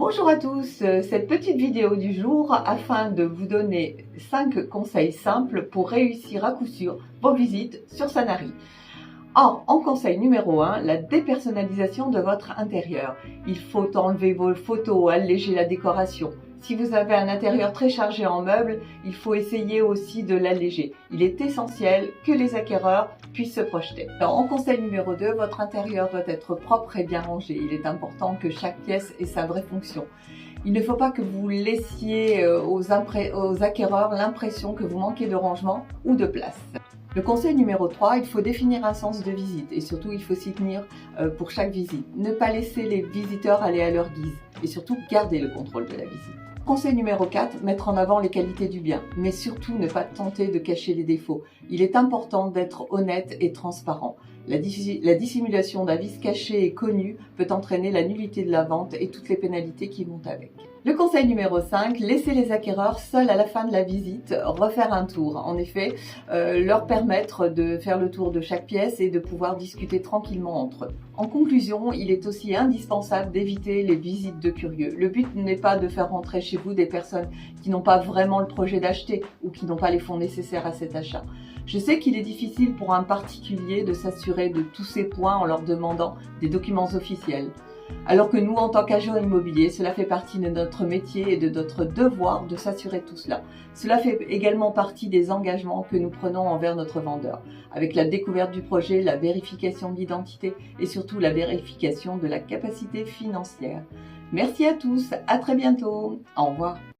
Bonjour à tous, cette petite vidéo du jour afin de vous donner 5 conseils simples pour réussir à coup sûr vos visites sur Sanary. Or, en conseil numéro 1, la dépersonnalisation de votre intérieur. Il faut enlever vos photos, alléger la décoration. Si vous avez un intérieur très chargé en meubles, il faut essayer aussi de l'alléger. Il est essentiel que les acquéreurs puissent se projeter. Alors, en conseil numéro 2, votre intérieur doit être propre et bien rangé. Il est important que chaque pièce ait sa vraie fonction. Il ne faut pas que vous laissiez aux acquéreurs l'impression que vous manquez de rangement ou de place. Le conseil numéro 3, il faut définir un sens de visite et surtout il faut s'y tenir pour chaque visite. Ne pas laisser les visiteurs aller à leur guise et surtout garder le contrôle de la visite. Conseil numéro 4, mettre en avant les qualités du bien, mais surtout ne pas tenter de cacher les défauts. Il est important d'être honnête et transparent. La dissimulation d'un vice caché et connu peut entraîner la nullité de la vente et toutes les pénalités qui vont avec. Le conseil numéro 5, laissez les acquéreurs seuls à la fin de la visite refaire un tour. En effet, leur permettre de faire le tour de chaque pièce et de pouvoir discuter tranquillement entre eux. En conclusion, il est aussi indispensable d'éviter les visites de curieux. Le but n'est pas de faire rentrer chez vous des personnes qui n'ont pas vraiment le projet d'acheter ou qui n'ont pas les fonds nécessaires à cet achat. Je sais qu'il est difficile pour un particulier de s'assurer de tous ces points en leur demandant des documents officiels. Alors que nous, en tant qu'agents immobiliers, cela fait partie de notre métier et de notre devoir de s'assurer de tout cela. Cela fait également partie des engagements que nous prenons envers notre vendeur, avec la découverte du projet, la vérification de l'identité et surtout la vérification de la capacité financière. Merci à tous, à très bientôt, au revoir.